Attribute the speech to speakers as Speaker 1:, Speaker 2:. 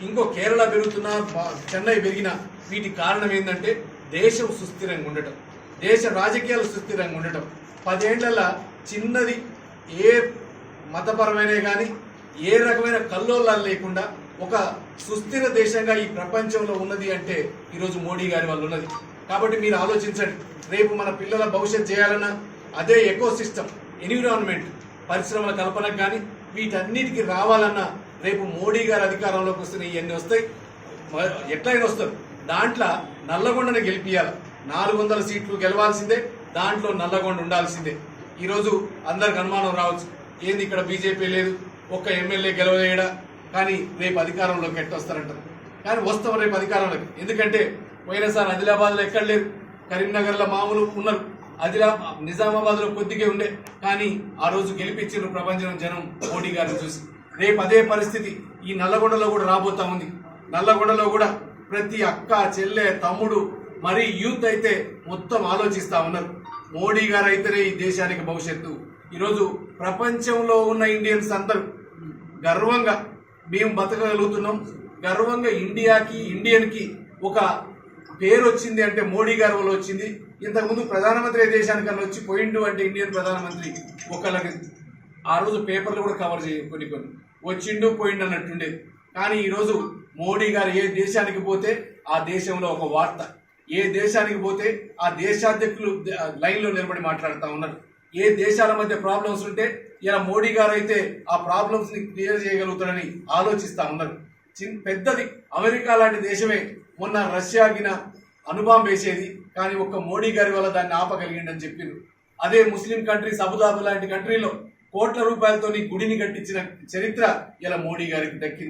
Speaker 1: ఇంకో కేరళ పెరుగుతున్నా చెన్నై పెరిగిన వీటి కారణం ఏంటంటే దేశం సుస్థిరంగా ఉండటం, దేశ రాజకీయాలు సుస్థిరంగా ఉండటం. 10 ఏళ్ల చిన్నది ఏ మతపరమైన కానీ ఏ రకమైన కల్లోలాలు లేకుండా ఒక సుస్థిర దేశంగా ఈ ప్రపంచంలో ఉన్నది అంటే ఈరోజు మోడీ గారి వల్ల ఉన్నది. కాబట్టి మీరు ఆలోచించండి, రేపు మన పిల్లల భవిష్యత్ చేయాలన్నా అదే ఎకో సిస్టమ్, ఎన్విరాన్మెంట్, పరిశ్రమల కల్పనకు కానీ వీటన్నిటికీ రావాలన్నా రేపు మోడీ గారు అధికారంలోకి వస్తే ఇవన్నీ వస్తాయి, ఎట్లయినా వస్తారు. దాంట్లో నల్లగొండను గెలిపియాలి. 400 సీట్లు గెలవాల్సిందే, దాంట్లో నల్లగొండ ఉండాల్సిందే. ఈరోజు అందరికి అనుమానం రావచ్చు, ఏంది ఇక్కడ బీజేపీ లేదు, ఒక్క ఎమ్మెల్యే గెలవలేడా, కానీ రేపు అధికారంలోకి ఎట్టొస్తారంటారు. కానీ వస్తాం రేపు అధికారంలోకి. ఎందుకంటే పోయినసారి ఆదిలాబాద్లో ఎక్కడ లేరు, కరీంనగర్లో మామూలు ఉన్నారు, నిజామాబాద్లో కొద్దిగా ఉండే, కానీ ఆ రోజు గెలిపించిన ప్రపంచం జనం మోడీ గారిని చూసి. రేపు అదే పరిస్థితి ఈ నల్లగొండలో కూడా రాబోతా ఉంది. నల్లగొండలో కూడా ప్రతి అక్క, చెల్లె, తమ్ముడు, మరి యూత్ అయితే మొత్తం ఆలోచిస్తా ఉన్నారు, మోడీ గారు అయితేనే ఈ దేశానికి భవిష్యత్తు. ఈరోజు ప్రపంచంలో ఉన్న ఇండియన్స్ అందరూ గర్వంగా మేము బతకగలుగుతున్నాం, గర్వంగా ఇండియాకి, ఇండియన్కి ఒక పేరు వచ్చింది అంటే మోడీ గారి వల్ల వచ్చింది. ఇంతకుముందు ప్రధానమంత్రి దేశానికన్నా వచ్చి పోయిండు అంటే ఇండియన్ ప్రధానమంత్రి ఒకళ్ళకి ఆ రోజు పేపర్లు కూడా కవర్ చేయ కొన్ని వచ్చిండు పోయిండు అన్నట్టుండేది. కానీ ఈరోజు మోడీ గారు ఏ దేశానికి పోతే ఆ దేశంలో ఒక వార్త, ఏ దేశానికి పోతే ఆ దేశాధ్యక్షులు లైన్లో నిలబడి మాట్లాడుతూ ఉన్నారు. ఏ దేశాల మధ్య ప్రాబ్లమ్స్ ఉంటే ఇలా మోడీ గారు అయితే ఆ ప్రాబ్లమ్స్ ని క్లియర్ చేయగలుగుతారని ఆలోచిస్తా ఉన్నారు. పెద్దది అమెరికా లాంటి దేశమే మొన్న రష్యాగిన అణుబాంబు వేసేది, కానీ ఒక్క మోడీ గారి వల్ల దాన్ని ఆపగలిగిండని చెప్పారు. అదే ముస్లిం కంట్రీస్ అబుదాబి లాంటి కంట్రీలో కోట్ల రూపాయలతో గుడిని కట్టించిన చరిత్ర ఇలా మోడీ గారికి దక్కింది.